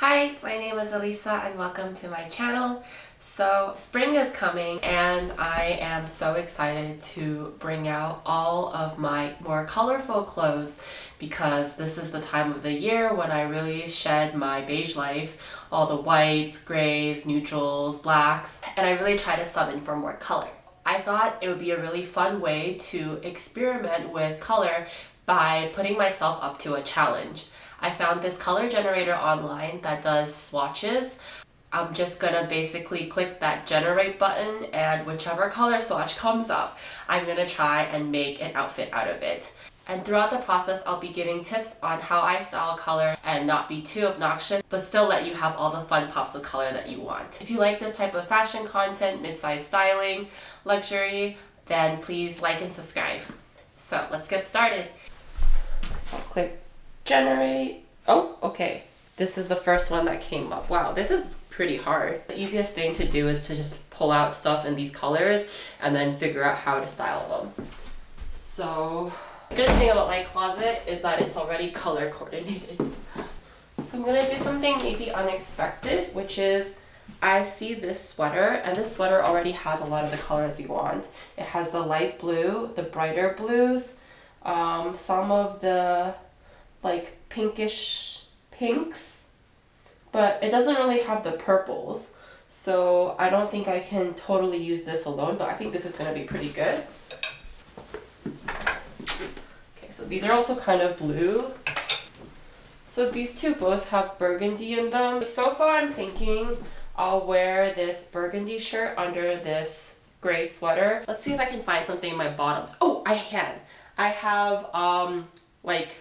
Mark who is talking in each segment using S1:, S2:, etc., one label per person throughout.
S1: Hi, my name is Elisa and welcome to my channel. So spring is coming and I am so excited to bring out all of my more colorful clothes because this is the time of the year when I really shed my beige life, all the whites, grays, neutrals, blacks, and I really try to summon for more color. I thought it would be a really fun way to experiment with color by putting myself up to a challenge. I found this color generator online that does swatches. I'm just gonna basically click that generate button and whichever color swatch comes up, I'm gonna try and make an outfit out of it. And throughout the process, I'll be giving tips on how I style color and not be too obnoxious, but still let you have all the fun pops of color that you want. If you like this type of fashion content, mid-size styling, luxury, then please like and subscribe. So let's get started. So I'll click generate. Oh, okay. This is the first one that came up. Wow, this is pretty hard. The easiest thing to do is to just pull out stuff in these colors and then figure out how to style them. So, the good thing about my closet is that it's already color coordinated. So I'm gonna do something maybe unexpected, which is I see this sweater, and this sweater already has a lot of the colors you want. It has the light blue, the brighter blues, some of the like pinkish pinks, but it doesn't really have the purples, so I don't think I can totally use this alone, but I think this is going to be pretty good. Okay, so these are also kind of blue. So these two both have burgundy in them. So far I'm thinking I'll wear this burgundy shirt under this gray sweater. Let's see if I can find something in my bottoms. Oh, I can. I have like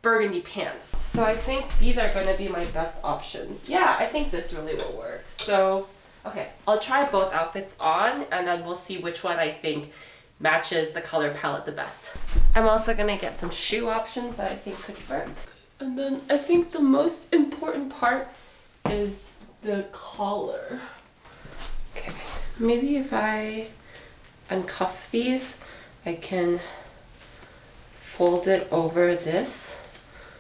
S1: burgundy pants. So I think these are going to be my best options. Yeah, I think this really will work. So, okay, I'll try both outfits on and then we'll see which one I think matches the color palette the best. I'm also going to get some shoe options that I think could work. And then I think the most important part is the collar. Okay, maybe if I uncuff these, I can fold it over this.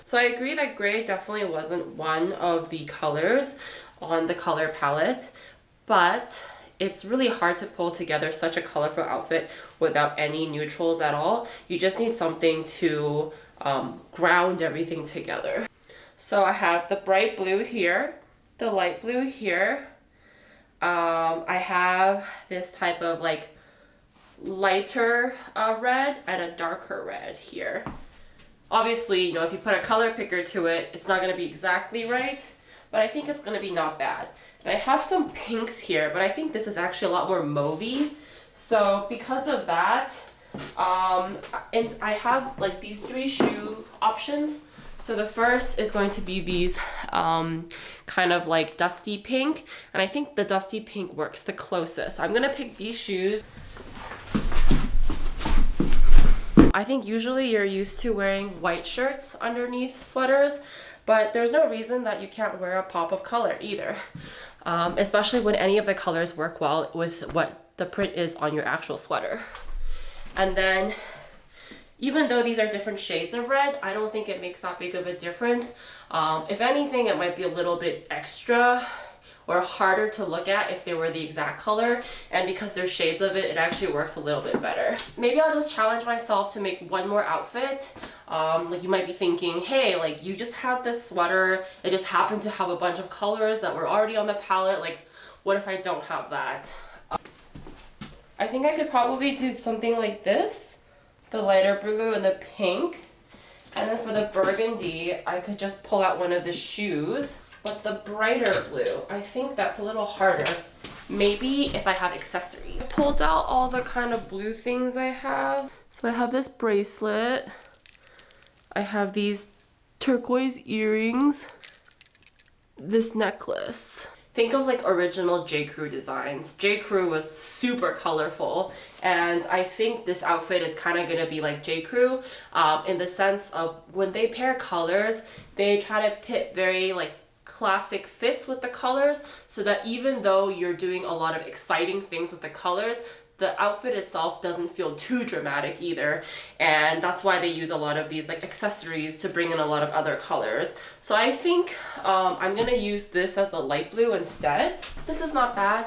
S1: So I agree that gray definitely wasn't one of the colors on the color palette, but it's really hard to pull together such a colorful outfit without any neutrals at all. You just need something to ground everything together. So I have the bright blue here, the light blue here. I have this type of like lighter red and a darker red here. Obviously, you know, if you put a color picker to it, it's not going to be exactly right, but I think it's going to be not bad. And I have some pinks here, but I think this is actually a lot more mauvey. So because of that, and I have like these three shoe options. So the first is going to be these kind of like dusty pink, and I think the dusty pink works the closest. So I'm going to pick these shoes. I think usually you're used to wearing white shirts underneath sweaters, but there's no reason that you can't wear a pop of color either, especially when any of the colors work well with what the print is on your actual sweater. And then, even though these are different shades of red, I don't think it makes that big of a difference. If anything, it might be a little bit extra or harder to look at if they were the exact color, and because there's shades of it, it actually works a little bit better. Maybe I'll just challenge myself to make one more outfit. Like you might be thinking, hey, like you just had this sweater, it just happened to have a bunch of colors that were already on the palette, like what if I don't have that? I think I could probably do something like this, the lighter blue and the pink, and then for the burgundy, I could just pull out one of the shoes. But the brighter blue, I think that's a little harder. Maybe if I have accessories. I pulled out all the kind of blue things I have. So I have this bracelet. I have these turquoise earrings. This necklace. Think of like original J. Crew designs. J. Crew was super colorful, and I think this outfit is kind of gonna be like J. Crew in the sense of when they pair colors, they try to pit very like classic fits with the colors, so that even though you're doing a lot of exciting things with the colors, the outfit itself doesn't feel too dramatic either, and that's why they use a lot of these like accessories to bring in a lot of other colors. So I think I'm gonna use this as the light blue instead. This is not bad,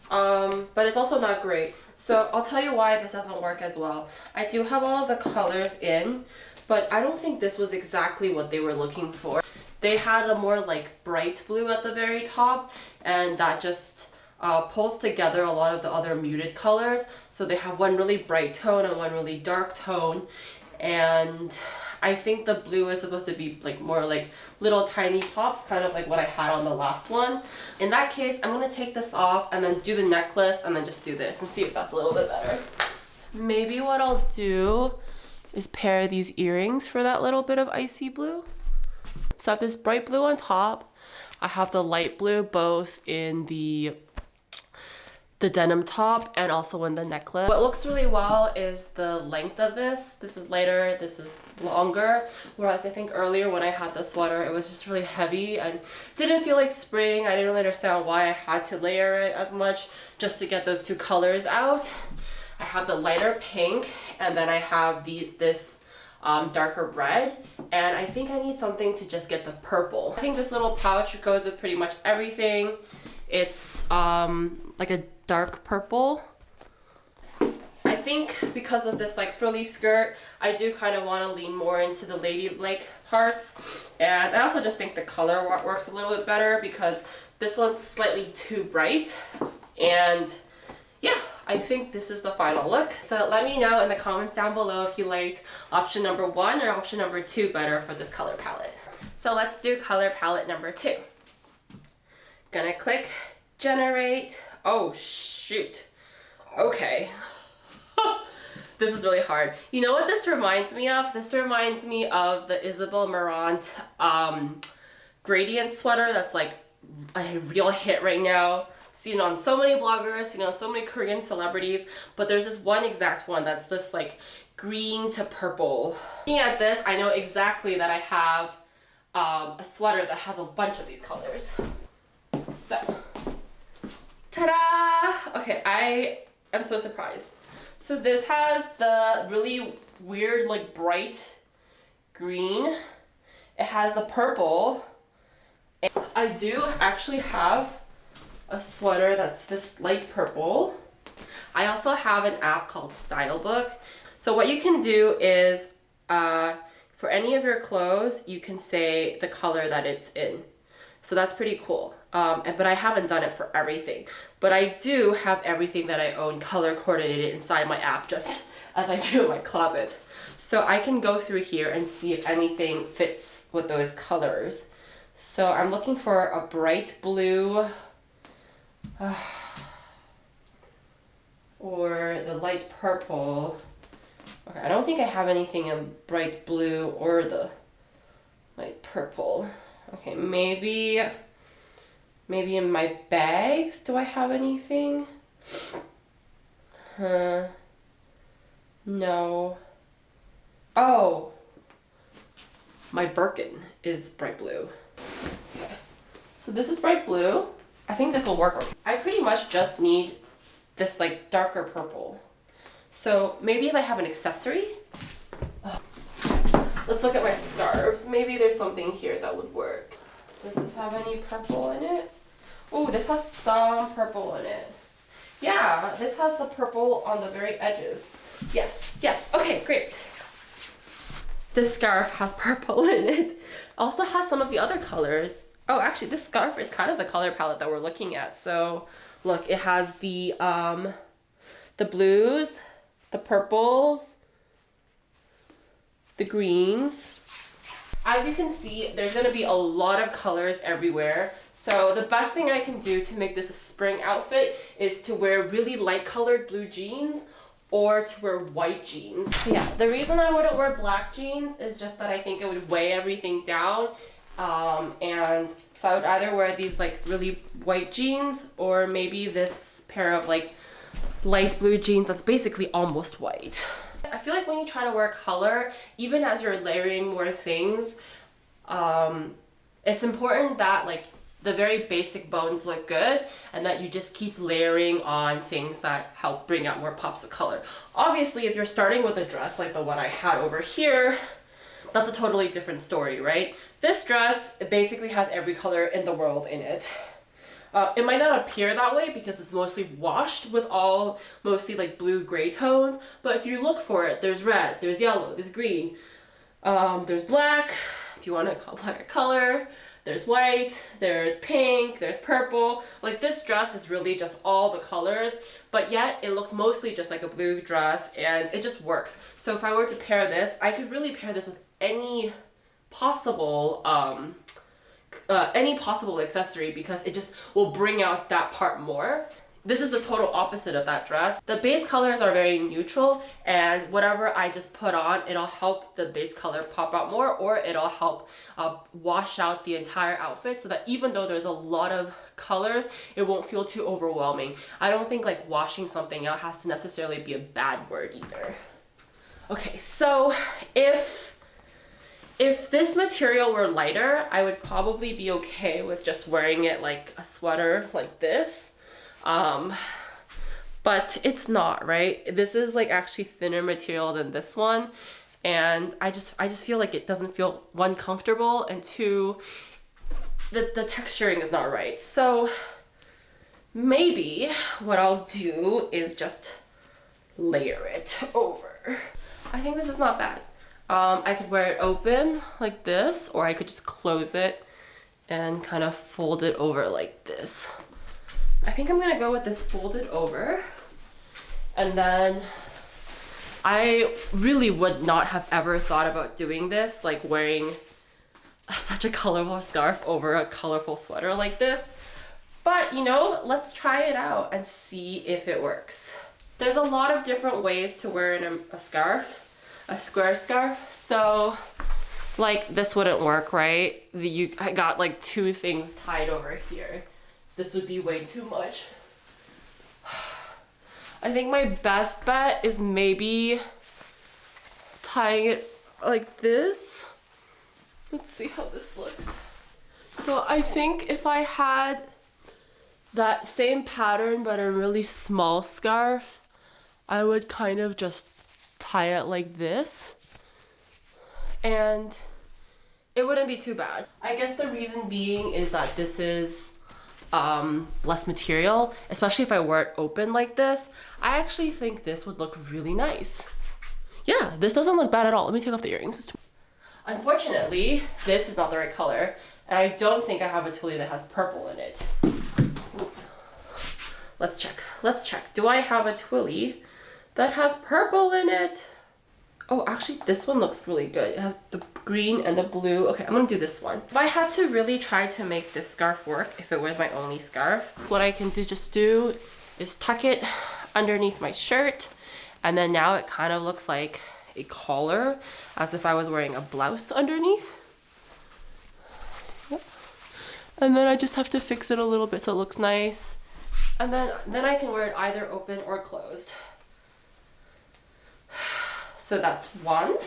S1: but it's also not great. So I'll tell you why this doesn't work as well. I do have all of the colors in, but I don't think this was exactly what they were looking for. They had a more like bright blue at the very top, and that just pulls together a lot of the other muted colors. So they have one really bright tone and one really dark tone, and I think the blue is supposed to be like more like little tiny pops, kind of like what I had on the last one. In that case, I'm gonna take this off and then do the necklace and then just do this and see if that's a little bit better. Maybe what I'll do is pair these earrings for that little bit of icy blue. So I have this bright blue on top. I have the light blue both in the denim top and also in the necklace. What looks really well is the length of this. This is lighter, this is longer. Whereas I think earlier when I had the sweater, it was just really heavy and didn't feel like spring. I didn't really understand why I had to layer it as much just to get those two colors out. I have the lighter pink, and then I have this darker red, and I think I need something to just get the purple. I think this little pouch goes with pretty much everything. It's like a dark purple. I think because of this like frilly skirt, I do kind of want to lean more into the ladylike parts, and I also just think the color works a little bit better because this one's slightly too bright. And yeah, I think this is the final look. So let me know in the comments down below if you liked option number 1 or option number 2 better for this color palette. So let's do color palette number 2. Gonna click generate. Oh shoot. Okay. This is really hard. You know what this reminds me of? This reminds me of the Isabel Marant gradient sweater that's like a real hit right now. Seen on so many bloggers, seen on so many Korean celebrities, but there's this one exact one that's this like green to purple. Looking at this, I know exactly that I have a sweater that has a bunch of these colors. So, ta-da! Okay, I am so surprised. So this has the really weird, like bright green. It has the purple. And I do actually have a sweater that's this light purple. I also have an app called Stylebook. So what you can do is, for any of your clothes, you can say the color that it's in. So that's pretty cool. But I haven't done it for everything. But I do have everything that I own color coordinated inside my app, just as I do in my closet. So I can go through here and see if anything fits with those colors. So I'm looking for a bright blue, or the light purple. Okay, I don't think I have anything in bright blue or the light purple. Okay, maybe in my bags, do I have anything? No. Oh, my Birkin is bright blue. Okay. So this is bright blue. I think this will work. I pretty much just need this like darker purple. So maybe if I have an accessory. Let's look at my scarves. Maybe there's something here that would work. Does this have any purple in it? Oh, this has some purple in it. Yeah, this has the purple on the very edges. Yes, yes. Okay, great. This scarf has purple in it. Also has some of the other colors. Oh, actually, this scarf is kind of the color palette that we're looking at. So, look, it has the blues, the purples, the greens. As you can see, there's going to be a lot of colors everywhere. So the best thing I can do to make this a spring outfit is to wear really light colored blue jeans or to wear white jeans. So yeah, the reason I wouldn't wear black jeans is just that I think it would weigh everything down. And so I would either wear these like really white jeans or maybe this pair of like light blue jeans that's basically almost white. I feel like when you try to wear color, even as you're layering more things, it's important that like the very basic bones look good, and that you just keep layering on things that help bring out more pops of color. Obviously, if you're starting with a dress like the one I had over here, that's a totally different story, right? This dress, it basically has every color in the world in it. It might not appear that way because it's mostly washed with all mostly like blue gray tones, but if you look for it, there's red, there's yellow, there's green, there's black, if you want to call black a color, there's white, there's pink, there's purple. Like this dress is really just all the colors, but yet it looks mostly just like a blue dress and it just works. So if I were to pair this, I could really pair this with any possible accessory because it just will bring out that part more. This is the total opposite of that dress. The base colors are very neutral, and whatever I just put on, it'll help the base color pop out more, or it'll help wash out the entire outfit so that even though there's a lot of colors, it won't feel too overwhelming. I don't think like washing something out has to necessarily be a bad word either. Okay, so if this material were lighter, I would probably be okay with just wearing it like a sweater like this. But it's not, right? This is like actually thinner material than this one. And I just feel like it doesn't feel, one, comfortable, and two, the texturing is not right. So maybe what I'll do is just layer it over. I think this is not bad. I could wear it open like this, or I could just close it and kind of fold it over like this. I think I'm gonna go with this folded over, and then I really would not have ever thought about doing this, like wearing such a colorful scarf over a colorful sweater like this. But you know, let's try it out and see if it works. There's a lot of different ways to wear a scarf, a square scarf. So like this wouldn't work, right? I got like two things tied over here. This would be way too much. I think my best bet is maybe tying it like this. Let's see how this looks. So I think if I had that same pattern but a really small scarf, I would kind of just tie it like this, and it wouldn't be too bad. I guess the reason being is that this is less material, especially if I wear it open like this. I actually think this would look really nice. Yeah, this doesn't look bad at all. Let me take off the earrings. Unfortunately, this is not the right color, and I don't think I have a tulle that has purple in it. Ooh. Let's check. Do I have a tulle that has purple in it? Oh, actually this one looks really good. It has the green and the blue. Okay, I'm gonna do this one. If I had to really try to make this scarf work, if it was my only scarf, what I can just do is tuck it underneath my shirt, and then now it kind of looks like a collar, as if I was wearing a blouse underneath. Yep. And then I just have to fix it a little bit so it looks nice. And then I can wear it either open or closed. So that's one.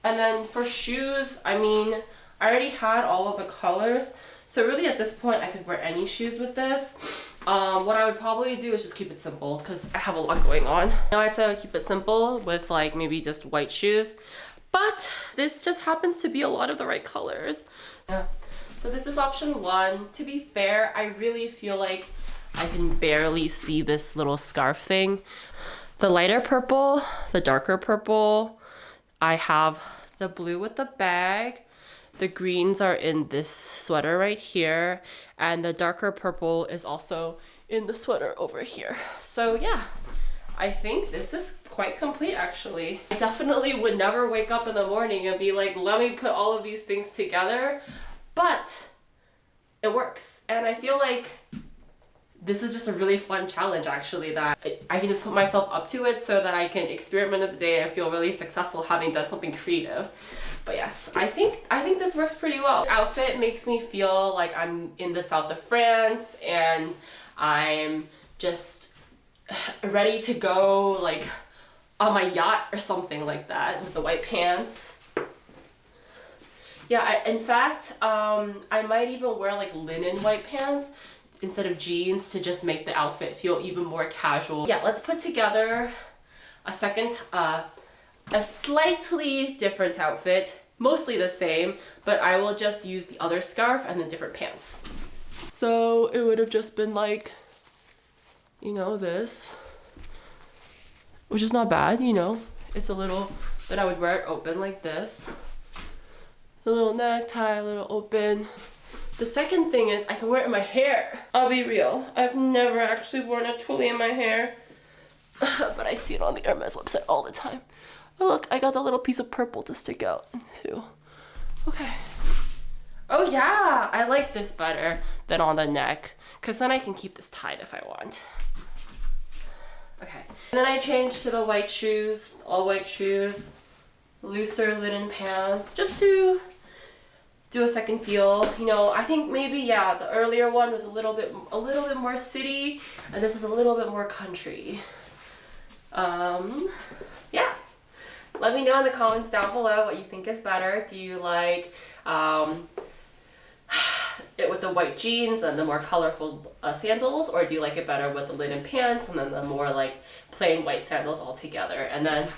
S1: And then for shoes, I mean, I already had all of the colors. So really at this point, I could wear any shoes with this. What I would probably do is just keep it simple because I have a lot going on. Now I'd say I would keep it simple with like maybe just white shoes. But this just happens to be a lot of the right colors. Yeah. So this is option one. To be fair, I really feel like I can barely see this little scarf thing. The lighter purple, the darker purple, I have the blue with the bag, the greens are in this sweater right here, and the darker purple is also in the sweater over here. So yeah, I think this is quite complete actually. I definitely would never wake up in the morning and be like, let me put all of these things together, but it works. And I feel like this is just a really fun challenge actually, that I can just put myself up to it so that I can experiment in the day and feel really successful having done something creative. But yes, I think this works pretty well. This outfit makes me feel like I'm in the south of France and I'm just ready to go like on my yacht or something like that with the white pants. Yeah, in fact, I might even wear like linen white pants instead of jeans to just make the outfit feel even more casual. Yeah, let's put together a slightly different outfit, mostly the same, but I will just use the other scarf and the different pants. So it would have just been like, you know, this, which is not bad, you know. It's a little, but I would wear it open like this. A little necktie, a little open. The second thing is I can wear it in my hair. I'll be real, I've never actually worn a tulle in my hair, but I see it on the Hermes website all the time. Oh look, I got the little piece of purple to stick out too. Okay. Oh yeah, I like this better than on the neck, because then I can keep this tied if I want. Okay. And then I changed to the white shoes, all white shoes, looser linen pants, just to do a second feel. You know, I think maybe, yeah, the earlier one was a little bit more city, and this is a little bit more country. Yeah. Let me know in the comments down below what you think is better. Do you like it with the white jeans and the more colorful sandals, or do you like it better with the linen pants and then the more like plain white sandals all together? And then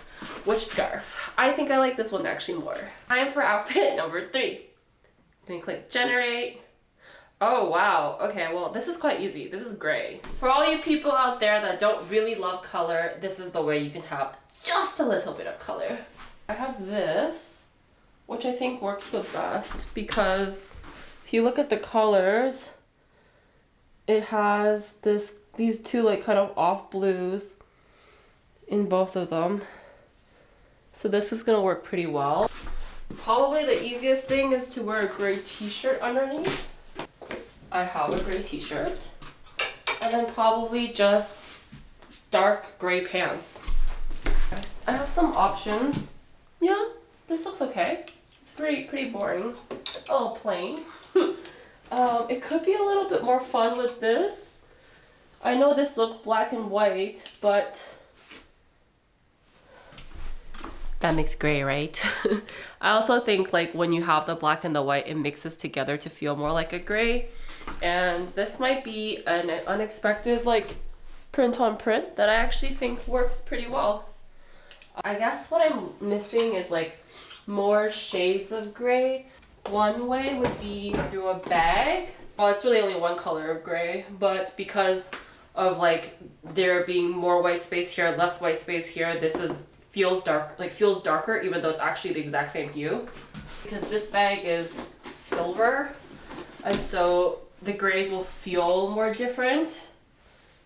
S1: which scarf? I think I like this one actually more. Time for outfit number 3. I'm gonna click generate. Oh wow, okay, well this is quite easy. This is gray. For all you people out there that don't really love color, this is the way you can have just a little bit of color. I have this, which I think works the best because if you look at the colors, it has these two like kind of off blues in both of them. So this is gonna work pretty well. Probably the easiest thing is to wear a gray t-shirt underneath. I have a gray t-shirt. And then probably just dark gray pants. I have some options. Yeah, this looks okay. It's pretty boring. A little plain. It could be a little bit more fun with this. I know this looks black and white, but that makes gray, right? I also think like when you have the black and the white, it mixes together to feel more like a gray. And this might be an unexpected like print on print that I actually think works pretty well. I guess what I'm missing is like more shades of gray. One way would be through a bag. Well, it's really only one color of gray, but because of like there being more white space here, less white space here, feels darker even though it's actually the exact same hue. Because this bag is silver, and so the grays will feel more different.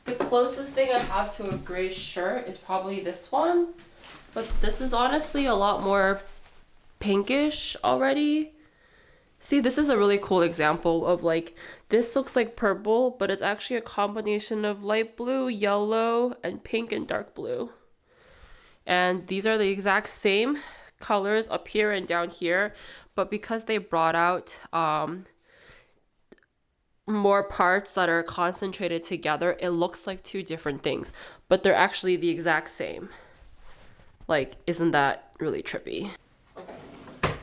S1: The closest thing I have to a gray shirt is probably this one. But this is honestly a lot more pinkish already. See, this is a really cool example of like, this looks like purple, but it's actually a combination of light blue, yellow, and pink and dark blue. And these are the exact same colors up here and down here, but because they brought out more parts that are concentrated together, it looks like two different things, but they're actually the exact same. Like, isn't that really trippy? Okay.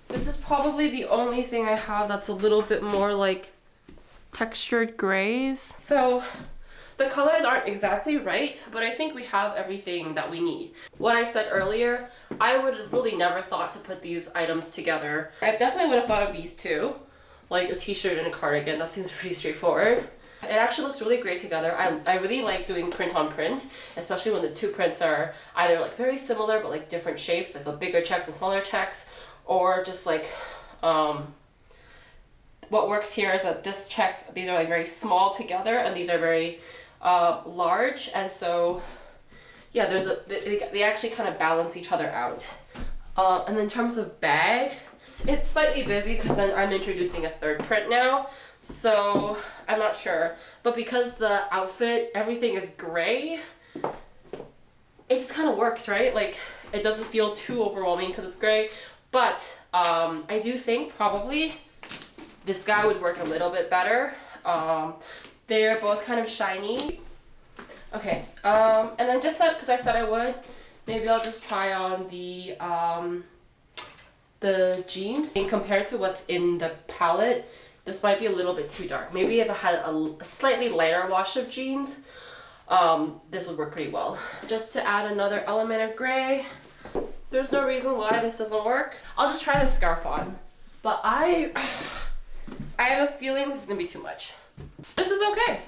S1: This is probably the only thing I have that's a little bit more like textured grays. So the colors aren't exactly right, but I think we have everything that we need. What I said earlier, I would have really never thought to put these items together. I definitely would have thought of these two, like a t-shirt and a cardigan. That seems pretty straightforward. It actually looks really great together. I really like doing print on print, especially when the two prints are either like very similar but like different shapes, like so bigger checks and smaller checks, or just like what works here is that these are like very small together and these are very large, and so yeah, they actually kind of balance each other out. And in terms of bag, it's slightly busy because then I'm introducing a third print now. So I'm not sure, but because the outfit, everything is gray, it just kind of works, right? Like it doesn't feel too overwhelming because it's gray, but I do think probably this guy would work a little bit better. They're both kind of shiny. Okay, and then just because I said I would, maybe I'll just try on the the jeans. And compared to what's in the palette, this might be a little bit too dark. Maybe if I had a slightly lighter wash of jeans, this would work pretty well. Just to add another element of gray. There's no reason why this doesn't work. I'll just try the scarf on. But I have a feeling this is gonna be too much. This is okay.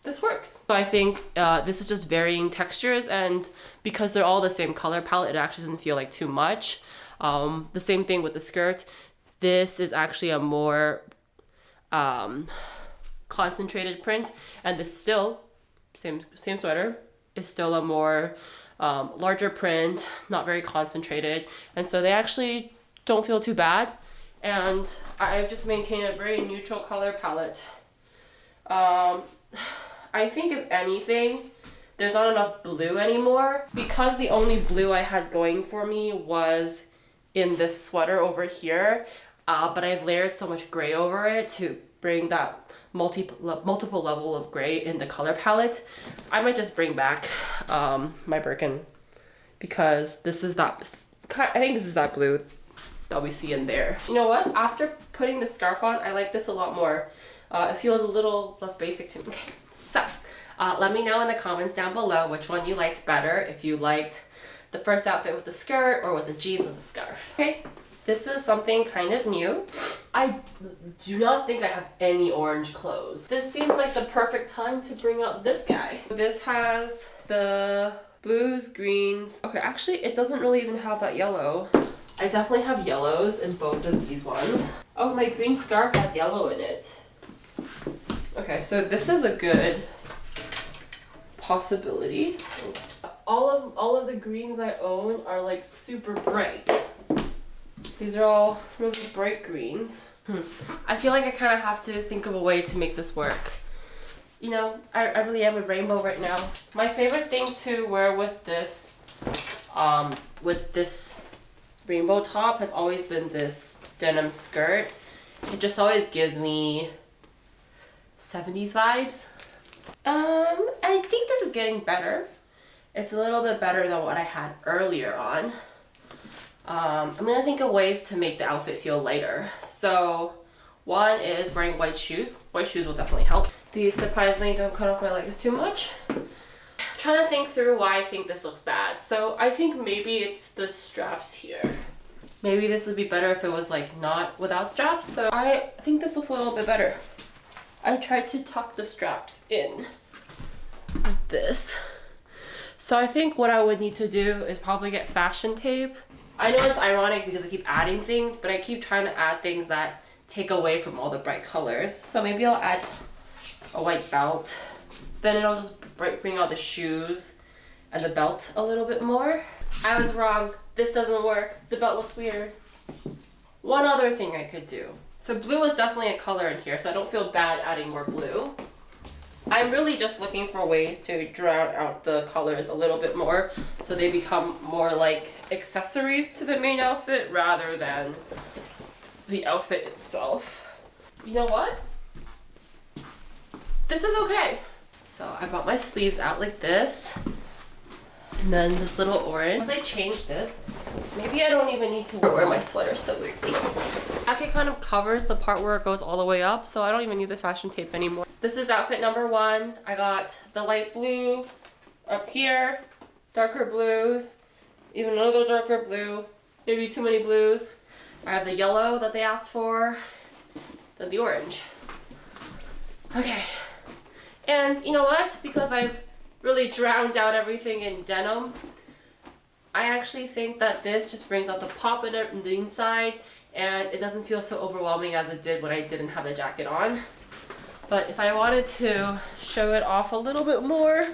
S1: This works. So I think this is just varying textures, and because they're all the same color palette, it actually doesn't feel like too much. The same thing with the skirt. This is actually a more concentrated print, and this still, same sweater, is still a more larger print, not very concentrated, and so they actually don't feel too bad. And I've just maintained a very neutral color palette. I think if anything, there's not enough blue anymore, because the only blue I had going for me was in this sweater over here, but I've layered so much gray over it to bring that multiple level of gray in the color palette. I might just bring back my Birkin, because this is that, I think this is that blue that we see in there. You know what? After putting the scarf on, I like this a lot more. It feels a little less basic to me. Okay, so let me know in the comments down below which one you liked better, if you liked the first outfit with the skirt or with the jeans with the scarf. Okay, this is something kind of new. I do not think I have any orange clothes. This seems like the perfect time to bring out this guy. This has the blues, greens. Okay, actually it doesn't really even have that yellow. I definitely have yellows in both of these ones. Oh, my green scarf has yellow in it. Okay, so this is a good possibility. All of the greens I own are like super bright. These are all really bright greens. I feel like I kind of have to think of a way to make this work. You know, I really am a rainbow right now. My favorite thing to wear with this rainbow top has always been this denim skirt. It just always gives me 70s vibes. I think this is getting better. It's a little bit better than what I had earlier on. I'm gonna think of ways to make the outfit feel lighter. So one is wearing white shoes. White shoes will definitely help. These surprisingly don't cut off my legs too much. I'm trying to think through why I think this looks bad. So I think maybe it's the straps here. Maybe this would be better if it was like not without straps. So I think this looks a little bit better. I tried to tuck the straps in like this. So I think what I would need to do is probably get fashion tape. I know it's ironic because I keep adding things, but I keep trying to add things that take away from all the bright colors. So maybe I'll add a white belt. Then it'll just bring out the shoes and the belt a little bit more. I was wrong. This doesn't work. The belt looks weird. One other thing I could do. So blue is definitely a color in here, so I don't feel bad adding more blue. I'm really just looking for ways to drown out the colors a little bit more so they become more like accessories to the main outfit rather than the outfit itself. You know what? This is okay. So I brought my sleeves out like this. And then this little orange. Once I change this, maybe I don't even need to wear my sweater so weirdly. Actually kind of covers the part where it goes all the way up, so I don't even need the fashion tape anymore. This is outfit number one. I got the light blue up here, darker blues, even another darker blue, maybe too many blues. I have the yellow that they asked for, then the orange. Okay, and you know what? Because I've really drowned out everything in denim, I actually think that this just brings out the pop in it in the inside, and it doesn't feel so overwhelming as it did when I didn't have the jacket on. But if I wanted to show it off a little bit more,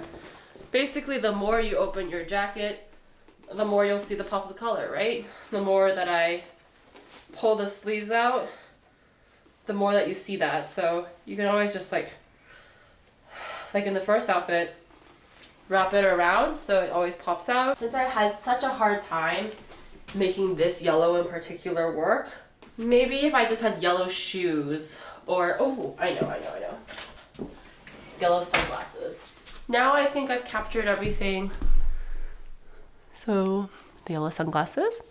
S1: basically the more you open your jacket, the more you'll see the pops of color, right? The more that I pull the sleeves out, the more that you see that. So you can always just like in the first outfit, wrap it around so it always pops out. Since I had such a hard time making this yellow in particular work, maybe if I just had yellow shoes or, oh, I know. Yellow sunglasses. Now I think I've captured everything. So the yellow sunglasses,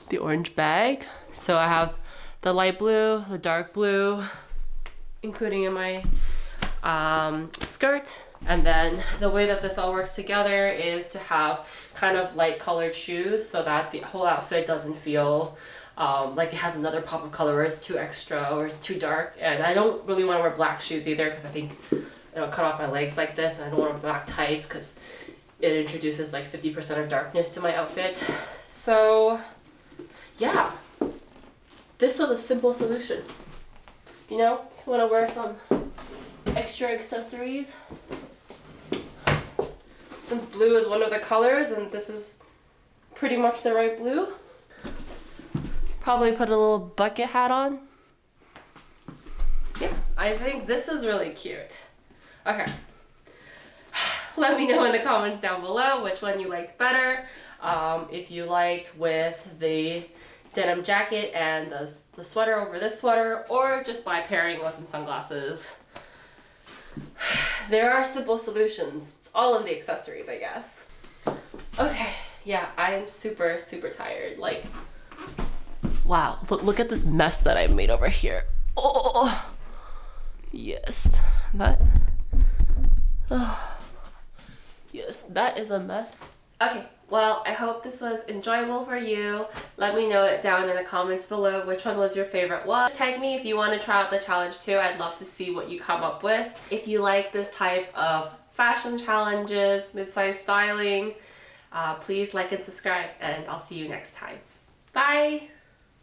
S1: the orange bag. So I have the light blue, the dark blue, including in my skirt. And then the way that this all works together is to have kind of light colored shoes so that the whole outfit doesn't feel like it has another pop of color, or it's too extra, or it's too dark. And I don't really want to wear black shoes either because I think it'll cut off my legs like this, and I don't want to wear black tights because it introduces like 50% of darkness to my outfit. So yeah, this was a simple solution. You know, if you want to wear some extra accessories, since blue is one of the colors and this is pretty much the right blue, probably put a little bucket hat on. Yeah, I think this is really cute. Okay, let me know in the comments down below which one you liked better. If you liked with the denim jacket and the sweater over this sweater, or just by pairing with some sunglasses. There are simple solutions. It's all in the accessories, I guess. Okay, yeah, I am super, super tired. Like, wow, look at this mess that I made over here. Oh, yes, yes, that is a mess. Okay, well, I hope this was enjoyable for you. Let me know it down in the comments below which one was your favorite one. Tag me if you want to try out the challenge too. I'd love to see what you come up with. If you like this type of fashion challenges, mid-size styling, please like and subscribe, and I'll see you next time. Bye!